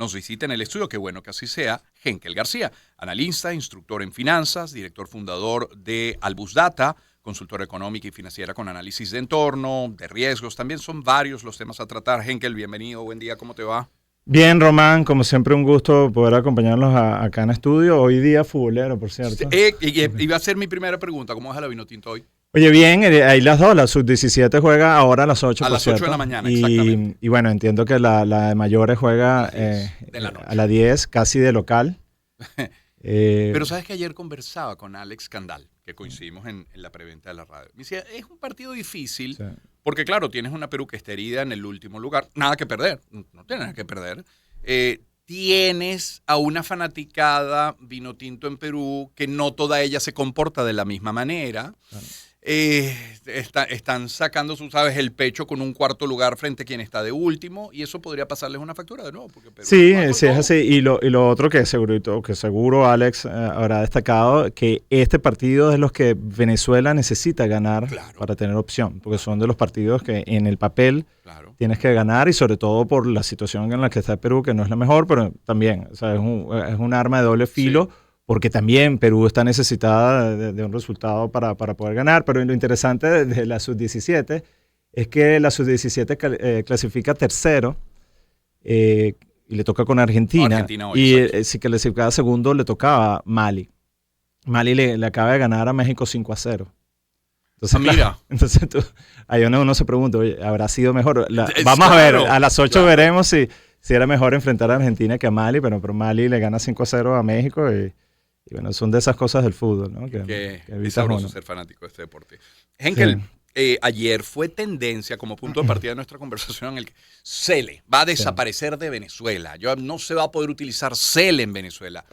nos visita en el estudio, qué bueno que así sea, Henkel García, analista, instructor en finanzas, director fundador de Albus Data, consultora económica y financiera con análisis de entorno, de riesgos. También son varios los temas a tratar. Henkel, bienvenido, buen día, ¿cómo te va? Bien, Román, como siempre un gusto poder acompañarlos acá en estudio. Hoy día futbolero, por cierto. Iba a ser mi primera pregunta, ¿cómo es la Vinotinto hoy? Oye, bien, ahí las dos, la sub-17 juega ahora a las 8, a las 8 de la mañana, exactamente. Y bueno, entiendo que la de mayores juega a las 10, casi de local. Pero sabes que ayer conversaba con Alex Candal, que coincidimos en la preventa de la radio. Me decía, es un partido difícil, sí, porque claro, tienes una Perú que está herida en el último lugar, nada que perder, no tienes nada que perder. Tienes a una fanaticada Vinotinto en Perú que no toda ella se comporta de la misma manera. Claro. Están sacando, sabes, el pecho con un cuarto lugar frente a quien está de último, y eso podría pasarles una factura de nuevo. Porque Perú sí, sí es así. Y lo otro que seguro Alex habrá destacado, que este partido es de los que Venezuela necesita ganar, claro, para tener opción, porque son de los partidos que en el papel, claro, tienes que ganar, y sobre todo por la situación en la que está Perú, que no es la mejor, pero también, o sea, es un arma de doble filo. Sí. Porque también Perú está necesitada de un resultado para poder ganar. Pero lo interesante de la sub-17 es que la sub-17 clasifica tercero y le toca con Argentina hoy, y si clasificaba segundo le tocaba Mali. Mali le acaba de ganar a México 5-0. Entonces, mira. Entonces ahí uno se pregunta, oye, ¿habrá sido mejor? Vamos a ver, a las 8 veremos si era mejor enfrentar a Argentina que a Mali, pero Mali le gana 5-0 a México y bueno, son de esas cosas del fútbol, ¿no? Que es sabroso ser fanático de este deporte. Henkel, sí, ayer fue tendencia como punto de partida de nuestra conversación el que Cele va a desaparecer de Venezuela. No se va a poder utilizar Cele en Venezuela.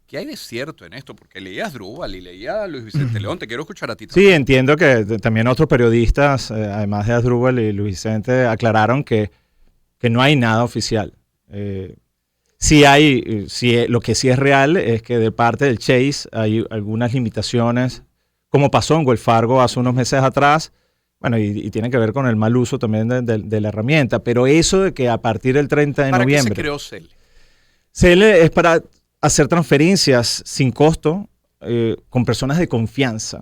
¿Qué hay de cierto en esto? Porque leía a Asdrúbal y leía a Luis Vicente León. Te quiero escuchar a ti también. Sí, entiendo que también otros periodistas, además de Asdrúbal y Luis Vicente, aclararon que no hay nada oficial. Lo que sí es real es que de parte del Chase hay algunas limitaciones, como pasó en Wells Fargo hace unos meses atrás, bueno, y tiene que ver con el mal uso también de la herramienta, pero eso de que a partir del 30 de noviembre... ¿Para qué se creó Cele? Cele es para hacer transferencias sin costo con personas de confianza.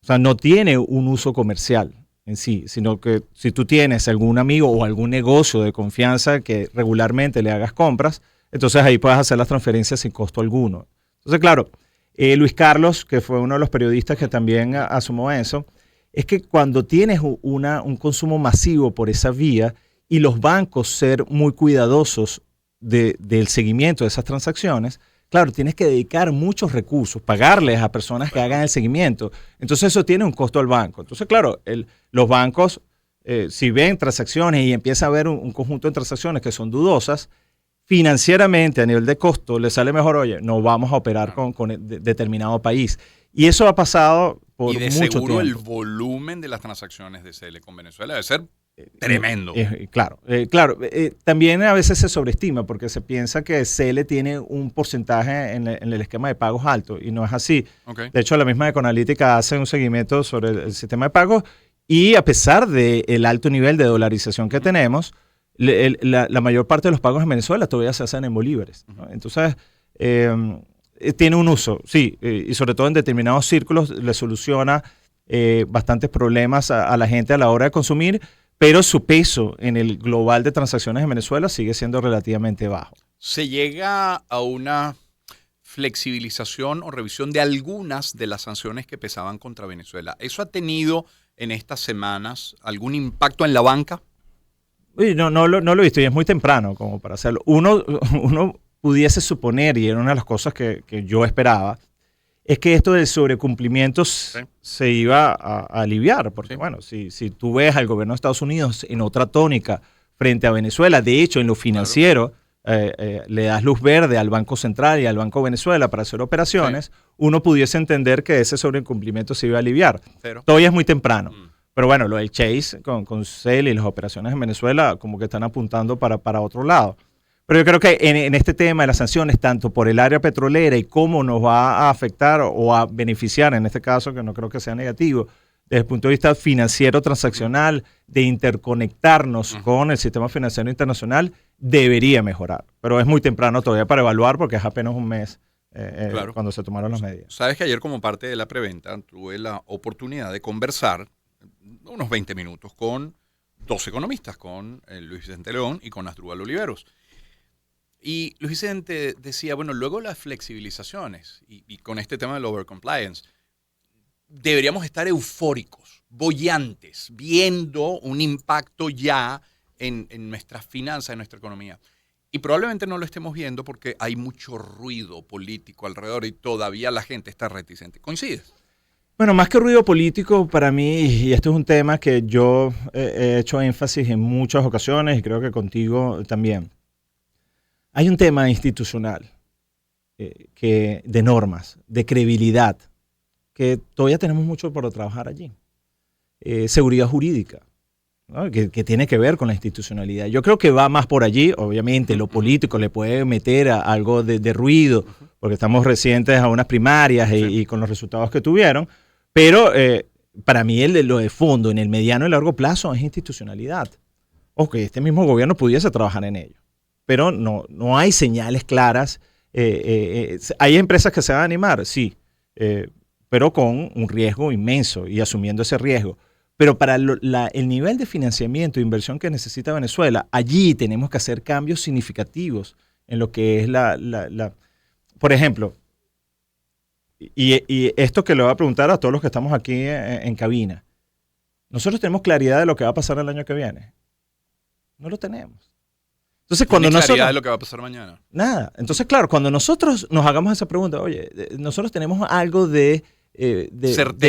O sea, no tiene un uso comercial en sí, sino que si tú tienes algún amigo o algún negocio de confianza que regularmente le hagas compras, entonces ahí puedes hacer las transferencias sin costo alguno. Entonces, claro, Luis Carlos, que fue uno de los periodistas que también asumió eso, es que cuando tienes un consumo masivo por esa vía y los bancos ser muy cuidadosos del seguimiento de esas transacciones, claro, tienes que dedicar muchos recursos, pagarles a personas que hagan el seguimiento. Entonces eso tiene un costo al banco. Entonces, claro, los bancos, si ven transacciones y empieza a haber un conjunto de transacciones que son dudosas, financieramente, a nivel de costo, le sale mejor, oye, no vamos a operar con determinado país. Y eso ha pasado por mucho tiempo. Y de seguro el volumen de las transacciones de Cele con Venezuela debe ser tremendo. Claro. También a veces se sobreestima porque se piensa que Cele tiene un porcentaje en el esquema de pagos alto y no es así. Okay. De hecho, la misma Econalítica hace un seguimiento sobre el sistema de pagos y a pesar del alto nivel de dolarización que tenemos, la mayor parte de los pagos en Venezuela todavía se hacen en bolívares, ¿no? Entonces, tiene un uso, sí, y sobre todo en determinados círculos le soluciona bastantes problemas a la gente a la hora de consumir, pero su peso en el global de transacciones en Venezuela sigue siendo relativamente bajo. ¿Se llega a una flexibilización o revisión de algunas de las sanciones que pesaban contra Venezuela? ¿Eso ha tenido en estas semanas algún impacto en la banca? No lo he visto y es muy temprano como para hacerlo. Uno pudiese suponer, y era una de las cosas que yo esperaba, es que esto del sobrecumplimiento se iba a aliviar. Porque, bueno, si tú ves al gobierno de Estados Unidos en otra tónica frente a Venezuela, de hecho, en lo financiero, le das luz verde al Banco Central y al Banco Venezuela para hacer operaciones, uno pudiese entender que ese sobrecumplimiento se iba a aliviar. Todavía es muy temprano. Pero bueno, lo del Chase con Cele y las operaciones en Venezuela como que están apuntando para otro lado. Pero yo creo que en este tema de las sanciones, tanto por el área petrolera y cómo nos va a afectar o a beneficiar, en este caso, que no creo que sea negativo, desde el punto de vista financiero transaccional, de interconectarnos con el sistema financiero internacional, debería mejorar. Pero es muy temprano todavía para evaluar porque es apenas un mes cuando se tomaron las medidas. Sabes que ayer, como parte de la preventa, tuve la oportunidad de conversar unos 20 minutos con dos economistas, con Luis Vicente León y con Asdrúbal Oliveros. Y Luis Vicente decía, bueno, luego las flexibilizaciones y con este tema del overcompliance, deberíamos estar eufóricos, boyantes, viendo un impacto ya en nuestras finanzas, en nuestra economía. Y probablemente no lo estemos viendo porque hay mucho ruido político alrededor y todavía la gente está reticente. ¿Coincides? Bueno, más que ruido político, para mí, y esto es un tema que yo he hecho énfasis en muchas ocasiones y creo que contigo también, hay un tema institucional de normas, de credibilidad, que todavía tenemos mucho por trabajar allí. Seguridad jurídica, ¿no? que tiene que ver con la institucionalidad. Yo creo que va más por allí. Obviamente lo político le puede meter algo de ruido, porque estamos recientes a unas primarias y con los resultados que tuvieron, pero para mí lo de fondo, en el mediano y largo plazo, es institucionalidad. Ok, este mismo gobierno pudiese trabajar en ello, pero no hay señales claras. ¿Hay empresas que se van a animar? Sí, pero con un riesgo inmenso y asumiendo ese riesgo. Pero para el nivel de financiamiento e inversión que necesita Venezuela, allí tenemos que hacer cambios significativos en lo que es por ejemplo, y esto que le voy a preguntar a todos los que estamos aquí en cabina, ¿nosotros tenemos claridad de lo que va a pasar el año que viene? No lo tenemos. Entonces, cuando claridad de lo que va a pasar mañana? Nada. Entonces, claro, cuando nosotros nos hagamos esa pregunta, oye, nosotros tenemos algo de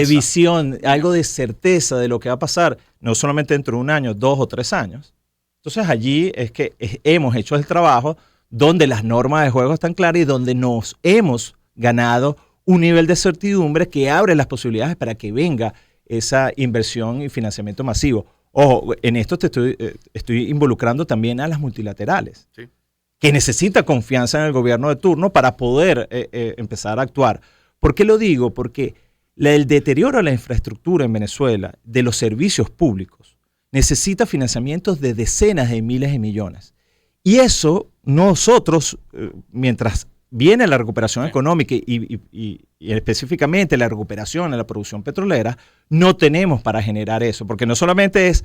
visión, algo de certeza de lo que va a pasar, no solamente dentro de un año, 2 o 3 años. Entonces allí es que hemos hecho el trabajo donde las normas de juego están claras y donde nos hemos ganado un nivel de certidumbre que abre las posibilidades para que venga esa inversión y financiamiento masivo. Ojo, en esto estoy involucrando también a las multilaterales, sí, que necesitan confianza en el gobierno de turno para poder empezar a actuar. ¿Por qué lo digo? Porque el deterioro de la infraestructura en Venezuela, de los servicios públicos, necesita financiamientos de decenas de miles de millones. Y eso nosotros, mientras viene la recuperación económica y específicamente la recuperación en la producción petrolera, no tenemos para generar eso, porque no solamente es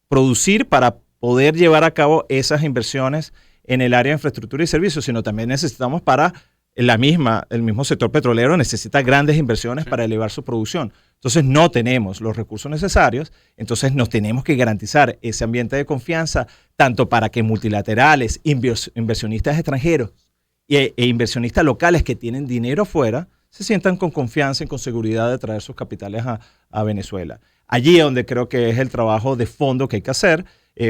producir para poder llevar a cabo esas inversiones en el área de infraestructura y servicios, sino también necesitamos para el mismo sector petrolero necesita grandes inversiones para elevar su producción. Entonces no tenemos los recursos necesarios, entonces nos tenemos que garantizar ese ambiente de confianza, tanto para que multilaterales, inversionistas extranjeros e inversionistas locales que tienen dinero afuera, se sientan con confianza y con seguridad de traer sus capitales a Venezuela. Allí es donde creo que es el trabajo de fondo que hay que hacer.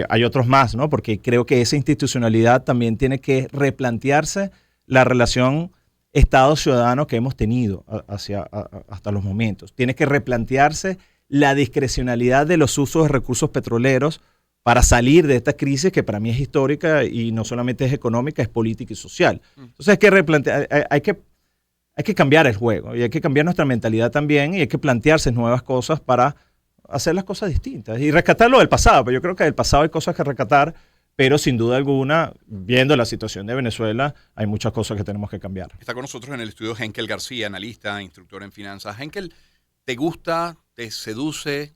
Hay otros más, ¿no? Porque creo que esa institucionalidad también tiene que replantearse la relación Estado-ciudadano que hemos tenido hasta los momentos. Tiene que replantearse la discrecionalidad de los usos de recursos petroleros para salir de esta crisis que para mí es histórica y no solamente es económica, es política y social. Entonces hay que cambiar el juego y hay que cambiar nuestra mentalidad también y hay que plantearse nuevas cosas para hacer las cosas distintas y rescatar lo del pasado. Pero yo creo que del pasado hay cosas que rescatar, pero sin duda alguna, viendo la situación de Venezuela, hay muchas cosas que tenemos que cambiar. Está con nosotros en el estudio Henkel García, analista, instructor en finanzas. Henkel, ¿te gusta, te seduce,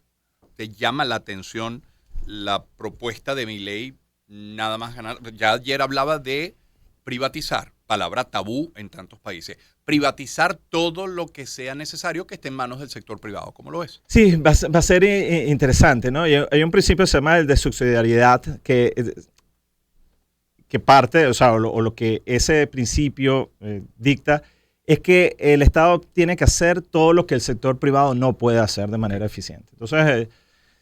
te llama la atención la propuesta de Milei nada más ganar? Ya ayer hablaba de privatizar, palabra tabú en tantos países. Privatizar todo lo que sea necesario que esté en manos del sector privado. ¿Cómo lo ves? Sí, va a ser interesante, ¿no? Hay un principio que se llama el de subsidiariedad que parte, o sea, o lo que ese principio dicta es que el Estado tiene que hacer todo lo que el sector privado no puede hacer de manera eficiente. Entonces,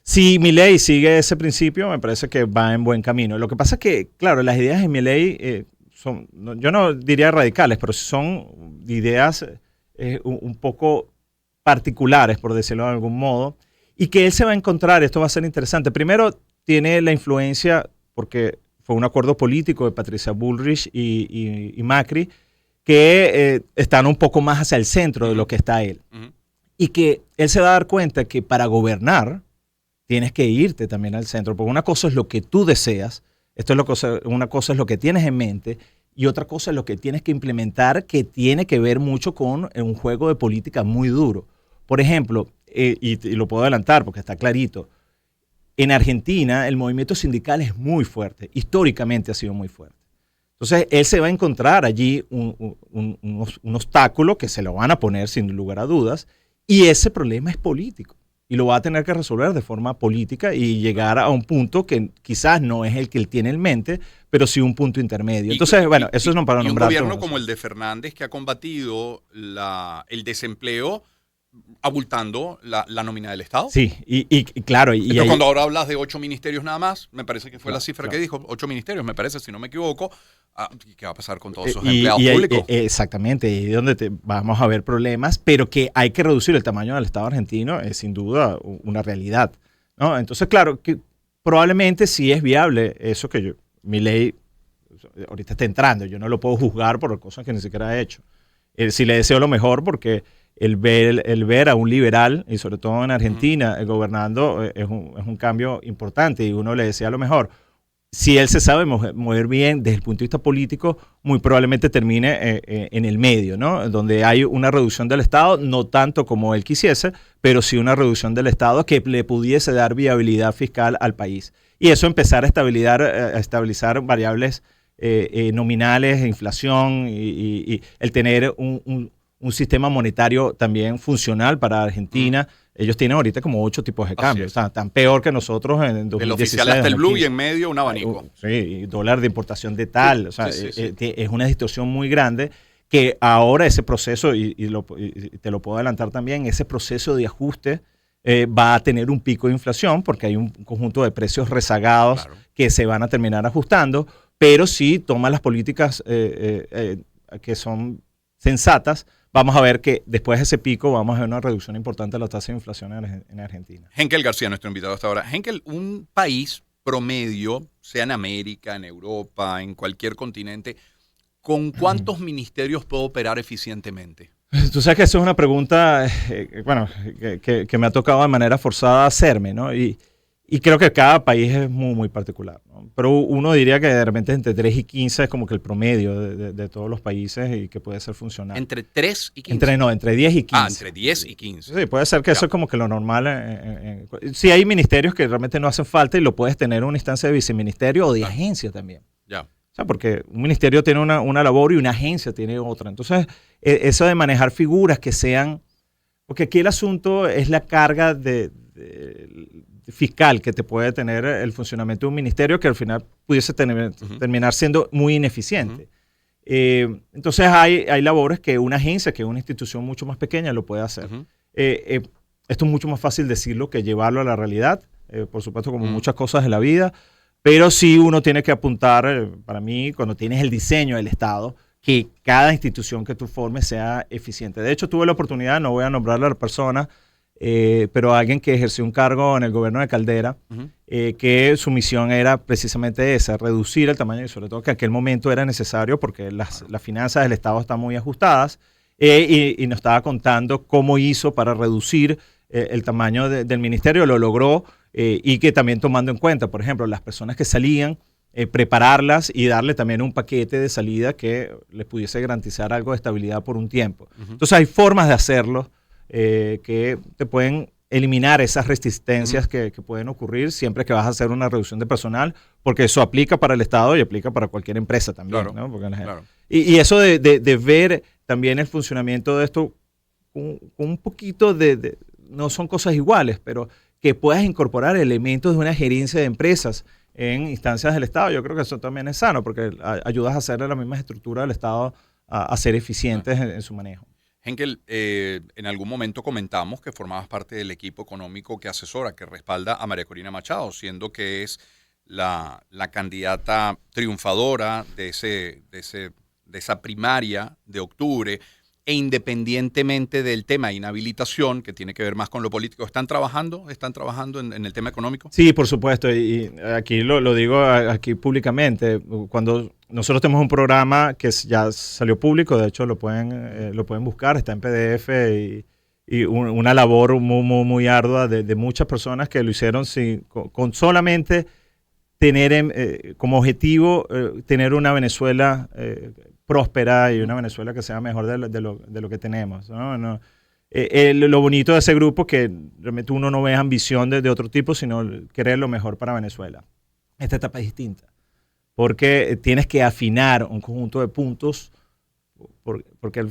si Milei sigue ese principio, me parece que va en buen camino. Lo que pasa es que, claro, las ideas de Milei son, yo no diría radicales, pero son ideas un poco particulares, por decirlo de algún modo, y que él se va a encontrar, esto va a ser interesante. Primero, tiene la influencia, porque fue un acuerdo político de Patricia Bullrich y Macri, que están un poco más hacia el centro de lo que está él. y que él se va a dar cuenta que para gobernar tienes que irte también al centro, porque una cosa es lo que tú deseas, una cosa es lo que tienes en mente, y otra cosa es lo que tienes que implementar, que tiene que ver mucho con un juego de política muy duro. Por ejemplo, y lo puedo adelantar porque está clarito, en Argentina el movimiento sindical es muy fuerte, históricamente ha sido muy fuerte. Entonces él se va a encontrar allí un obstáculo que se lo van a poner sin lugar a dudas, y ese problema es político. Y lo va a tener que resolver de forma política y llegar a un punto que quizás no es el que él tiene en mente, pero sí un punto intermedio. Entonces, bueno, eso es no para nombrar. Un gobierno como el de Fernández, que ha combatido el desempleo abultando la nómina del Estado. Sí, y claro. Entonces, cuando ahora hablas de 8 ministerios nada más, me parece que fue la cifra que dijo, 8 ministerios, me parece, si no me equivoco. ¿Qué va a pasar con todos esos empleados públicos? Exactamente, y donde vamos a ver problemas, pero que hay que reducir el tamaño del Estado argentino es sin duda una realidad, ¿no? Entonces, claro, que probablemente sí es viable eso que mi ley ahorita está entrando. Yo no lo puedo juzgar por cosas que ni siquiera ha hecho. Sí le deseo lo mejor porque el ver a un liberal, y sobre todo en Argentina, gobernando es un cambio importante y uno le desea lo mejor. Si él se sabe mover bien desde el punto de vista político, muy probablemente termine en el medio, ¿no? Donde hay una reducción del Estado, no tanto como él quisiese, pero sí una reducción del Estado que le pudiese dar viabilidad fiscal al país. Y eso empezar a estabilizar variables nominales, inflación y el tener un sistema monetario también funcional para Argentina. Ellos tienen ahorita como 8 tipos de cambio. O sea, tan peor que nosotros en 2016. El oficial hasta el blue y en medio un abanico. Sí, y dólar de importación de tal. O sea, es una distorsión muy grande que ahora ese proceso, y te lo puedo adelantar también, ese proceso de ajuste va a tener un pico de inflación porque hay un conjunto de precios rezagados que se van a terminar ajustando, pero si toma las políticas que son sensatas, vamos a ver que después de ese pico vamos a ver una reducción importante de la tasa de inflación en Argentina. Henkel García, nuestro invitado hasta ahora. Henkel, un país promedio, sea en América, en Europa, en cualquier continente, ¿con cuántos ministerios puede operar eficientemente? Tú sabes que eso es una pregunta que me ha tocado de manera forzada hacerme, ¿no? Y creo que cada país es muy, muy particular, ¿no? Pero uno diría que de repente entre 3 y 15 es como que el promedio de todos los países y que puede ser funcional. ¿Entre 3 y 15? Entre 10 y 15. Entre 10 y 15. Sí, puede ser que eso es como que lo normal. Sí hay ministerios que realmente no hacen falta y lo puedes tener en una instancia de viceministerio o de agencia también. Ya. O sea, porque un ministerio tiene una labor y una agencia tiene otra. Entonces, eso de manejar figuras que sean... Porque aquí el asunto es la carga fiscal que te puede tener el funcionamiento de un ministerio que al final pudiese terminar siendo muy ineficiente. Entonces hay labores que una agencia, que una institución mucho más pequeña lo puede hacer. Esto es mucho más fácil decirlo que llevarlo a la realidad, por supuesto como muchas cosas de la vida, pero sí uno tiene que apuntar, para mí, cuando tienes el diseño del Estado, que cada institución que tú formes sea eficiente. De hecho, tuve la oportunidad, no voy a nombrar a la persona, pero alguien que ejerció un cargo en el gobierno de Caldera, que su misión era precisamente esa, reducir el tamaño, y sobre todo que en aquel momento era necesario porque las finanzas del Estado están muy ajustadas, y nos estaba contando cómo hizo para reducir el tamaño del ministerio, lo logró, y que también tomando en cuenta, por ejemplo, las personas que salían, prepararlas y darle también un paquete de salida que les pudiese garantizar algo de estabilidad por un tiempo. Entonces hay formas de hacerlo que te pueden eliminar esas resistencias que pueden ocurrir siempre que vas a hacer una reducción de personal, porque eso aplica para el Estado y aplica para cualquier empresa también. Claro, ¿no? Porque y eso de ver también el funcionamiento de esto con un poquito no son cosas iguales, pero que puedas incorporar elementos de una gerencia de empresas en instancias del Estado. Yo creo que eso también es sano, porque ayudas a hacerle la misma estructura del Estado a ser eficientes en su manejo. Henkel, en algún momento comentamos que formabas parte del equipo económico que asesora, que respalda a María Corina Machado, siendo que es la candidata triunfadora de esa primaria de octubre, e independientemente del tema de inhabilitación, que tiene que ver más con lo político, ¿están trabajando en el tema económico? Sí, por supuesto, y aquí lo digo aquí públicamente. Cuando nosotros tenemos un programa que ya salió público, de hecho lo pueden buscar, está en PDF una labor muy ardua de muchas personas que lo hicieron con solamente tener como objetivo tener una Venezuela próspera y una Venezuela que sea mejor de lo que tenemos, ¿no? Lo bonito de ese grupo es que realmente uno no ve ambición de otro tipo, sino querer lo mejor para Venezuela. Esta etapa es distinta, porque tienes que afinar un conjunto de puntos, porque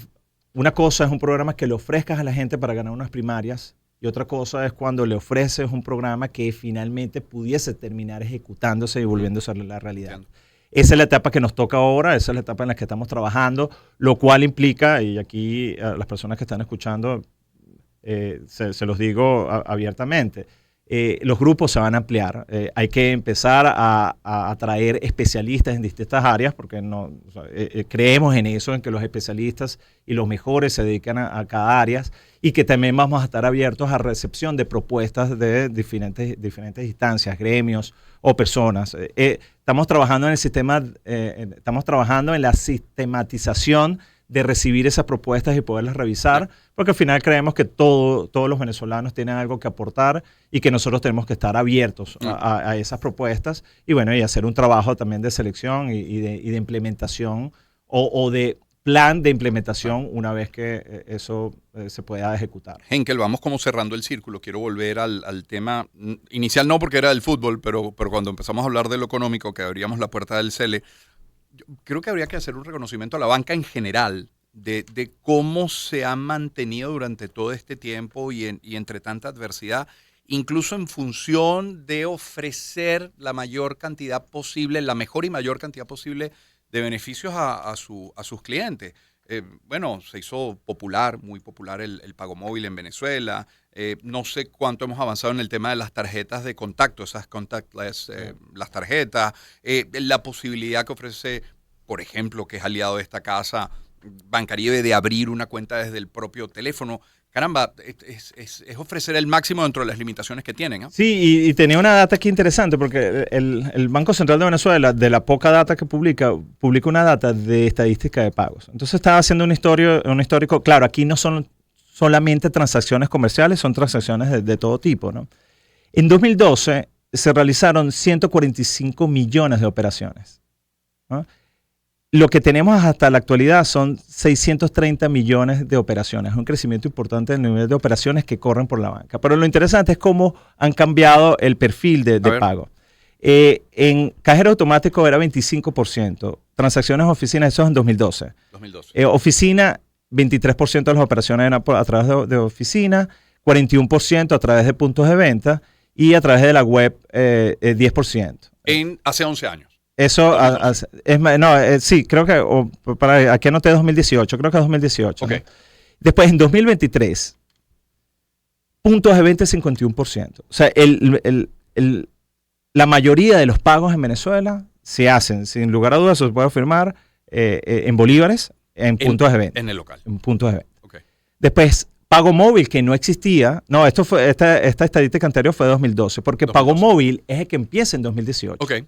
una cosa es un programa que le ofrezcas a la gente para ganar unas primarias, y otra cosa es cuando le ofreces un programa que finalmente pudiese terminar ejecutándose y volviéndose a la realidad. Entiendo. Esa es la etapa que nos toca ahora, esa es la etapa en la que estamos trabajando, lo cual implica, y aquí a las personas que están escuchando se los digo abiertamente, los grupos se van a ampliar. Hay que empezar a traer especialistas en distintas áreas, porque creemos en eso, en que los especialistas y los mejores se dedican a cada área, y que también vamos a estar abiertos a recepción de propuestas de diferentes instancias, gremios o personas. Estamos trabajando en el sistema, estamos trabajando en la sistematización de recibir esas propuestas y poderlas revisar, porque al final creemos que todos los venezolanos tienen algo que aportar y que nosotros tenemos que estar abiertos a esas propuestas y bueno, y hacer un trabajo también de selección y de implementación o de plan de implementación una vez que eso se pueda ejecutar. Henkel, vamos como cerrando el círculo. Quiero volver al tema inicial, no porque era del fútbol, pero cuando empezamos a hablar de lo económico, que abríamos la puerta del CELE, yo creo que habría que hacer un reconocimiento a la banca en general de cómo se ha mantenido durante todo este tiempo y entre tanta adversidad, incluso en función de ofrecer la mayor cantidad posible, la mejor y mayor cantidad posible de beneficios a sus clientes. Bueno, se hizo muy popular el pago móvil en Venezuela. No sé cuánto hemos avanzado en el tema de las tarjetas de contacto, esas contactless, las tarjetas, la posibilidad que ofrece, por ejemplo, que es aliado de esta casa, Bancaribe, de abrir una cuenta desde el propio teléfono. Caramba, es ofrecer el máximo dentro de las limitaciones que tienen, ¿no? Sí, y tenía una data aquí interesante, porque el Banco Central de Venezuela, de la poca data que publica una data de estadística de pagos. Entonces estaba haciendo un histórico. Claro, aquí no son solamente transacciones comerciales, son transacciones de todo tipo, ¿no? En 2012 se realizaron 145 millones de operaciones, ¿no? Lo que tenemos hasta la actualidad son 630 millones de operaciones, un crecimiento importante del nivel de operaciones que corren por la banca. Pero lo interesante es cómo han cambiado el perfil de pago. En cajero automático era 25%, transacciones oficinas, eso es en 2012. Oficina, 23% de las operaciones eran a través de oficina, 41% a través de puntos de venta y a través de la web 10%. Hace 11 años. Eso, sí, creo que, aquí anoté 2018, creo que 2018. Okay. ¿No? Después, en 2023, puntos de venta 51%. O sea, la mayoría de los pagos en Venezuela se hacen, sin lugar a dudas, se puede afirmar, en bolívares, en puntos de venta. En el local. En puntos de venta. Okay. Después, pago móvil, que no existía. No, esta estadística anterior fue de 2012, porque 2012. Pago móvil es el que empieza en 2018. Okay.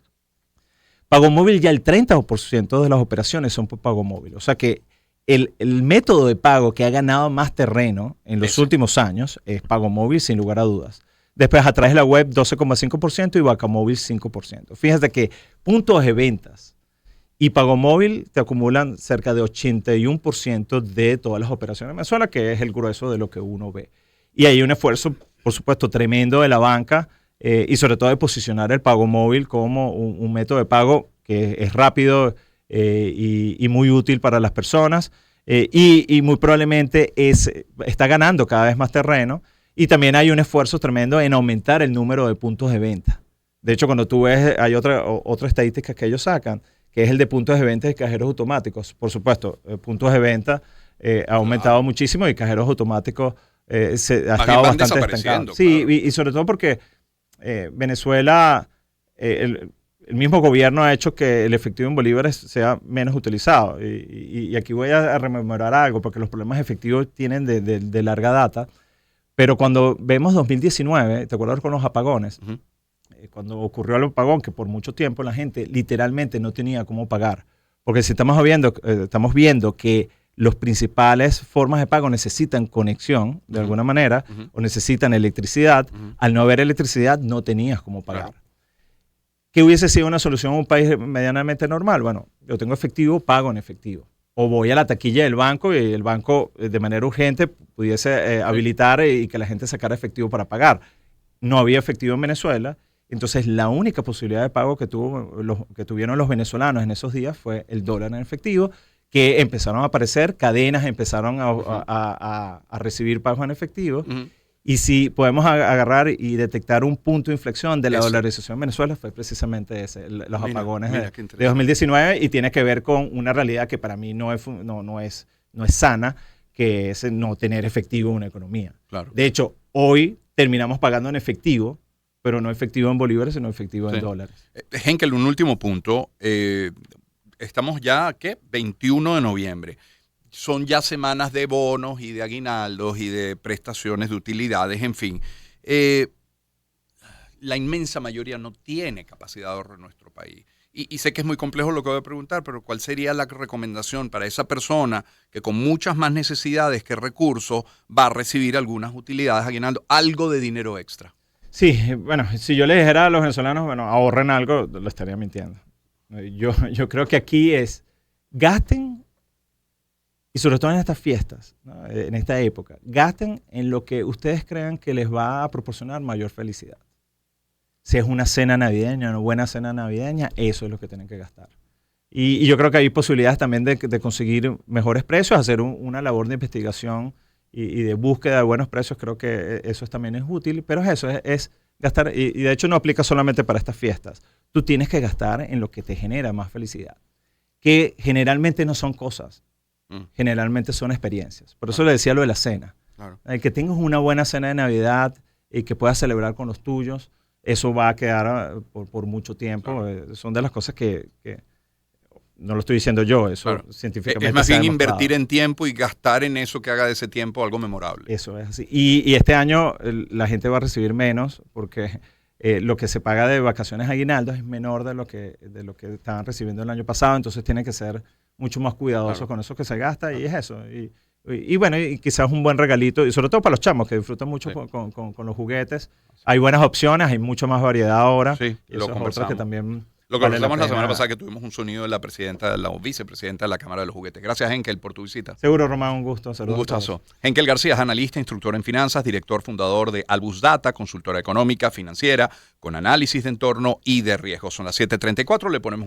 Pago móvil, ya el 30% de las operaciones son por pago móvil. O sea que el método de pago que ha ganado más terreno en los últimos años es pago móvil, sin lugar a dudas. Después, a través de la web, 12,5% y banca móvil, 5%. Fíjate que puntos de ventas y pago móvil te acumulan cerca de 81% de todas las operaciones en Venezuela, que es el grueso de lo que uno ve. Y hay un esfuerzo, por supuesto, tremendo de la banca, y sobre todo de posicionar el pago móvil como un método de pago que es rápido y muy útil para las personas y muy probablemente está ganando cada vez más terreno, y también hay un esfuerzo tremendo en aumentar el número de puntos de venta. De hecho, cuando tú ves, hay otra estadística que ellos sacan, que es el de puntos de venta de cajeros automáticos. Por supuesto, puntos de venta ha aumentado muchísimo y cajeros automáticos ha estado bastante estancado. Sí, claro. y sobre todo porque Venezuela, el mismo gobierno ha hecho que el efectivo en bolívares sea menos utilizado. Y aquí voy a rememorar algo, porque los problemas efectivos tienen de larga data. Pero cuando vemos 2019, ¿te acuerdas con los apagones? Uh-huh. Cuando ocurrió el apagón, que por mucho tiempo la gente literalmente no tenía cómo pagar. Porque si estamos viendo que los principales formas de pago necesitan conexión de alguna manera o necesitan electricidad. Al no haber electricidad no tenías cómo pagar. Claro. ¿Qué hubiese sido una solución en un país medianamente normal? Bueno, yo tengo efectivo, pago en efectivo. O voy a la taquilla del banco y el banco de manera urgente pudiese habilitar y que la gente sacara efectivo para pagar. No había efectivo en Venezuela, entonces la única posibilidad de pago que tuvieron los venezolanos en esos días fue el dólar en efectivo, que empezaron a aparecer, cadenas empezaron a recibir pagos en efectivo. Y si podemos agarrar y detectar un punto de inflexión de la dolarización en Venezuela, fue precisamente ese, los apagones de 2019, y tiene que ver con una realidad que para mí no es sana, que es no tener efectivo en una economía. Claro. De hecho, hoy terminamos pagando en efectivo, pero no efectivo en bolívares, sino efectivo en dólares. Henkel, un último punto. Estamos ya, 21 de noviembre. Son ya semanas de bonos y de aguinaldos y de prestaciones de utilidades, en fin. La inmensa mayoría no tiene capacidad de ahorro en nuestro país. Y sé que es muy complejo lo que voy a preguntar, pero ¿cuál sería la recomendación para esa persona que con muchas más necesidades que recursos va a recibir algunas utilidades, aguinaldo, algo de dinero extra? Sí, bueno, si yo le dijera a los venezolanos, bueno, ahorren algo, lo estaría mintiendo. Yo creo que aquí es, gasten, y sobre todo en estas fiestas, ¿no? En esta época, gasten en lo que ustedes crean que les va a proporcionar mayor felicidad. Si es una cena navideña, una buena cena navideña, eso es lo que tienen que gastar. Y yo creo que hay posibilidades también de conseguir mejores precios, hacer una labor de investigación y de búsqueda de buenos precios. Creo que eso también es útil, pero eso es gastar, y de hecho no aplica solamente para estas fiestas. Tú tienes que gastar en lo que te genera más felicidad, que generalmente no son cosas. Generalmente son experiencias. Por eso le decía lo de la cena. Claro. El que tengas una buena cena de Navidad y que puedas celebrar con los tuyos, eso va a quedar por mucho tiempo. Claro. Son de las cosas que no lo estoy diciendo yo, eso científicamente es más bien invertir en tiempo y gastar en eso que haga de ese tiempo algo memorable. Eso es así. Y este año la gente va a recibir menos porque lo que se paga de vacaciones aguinaldos es menor de lo que estaban recibiendo el año pasado, entonces tiene que ser mucho más cuidadosos con eso que se gasta, y es eso. Y bueno, y quizás un buen regalito, y sobre todo para los chamos que disfrutan mucho con los juguetes. Hay buenas opciones, hay mucha más variedad ahora. Sí, y eso es otra que también lo conversamos la semana pasada, que tuvimos un sonido de la vicepresidenta de la Cámara de los Juguetes. Gracias, Henkel, por tu visita. Seguro, Román, un gusto. Saludos. Un gustazo. Henkel García es analista, instructor en finanzas, director fundador de Albus Data, consultora económica, financiera, con análisis de entorno y de riesgo. Son las 7:34, le ponemos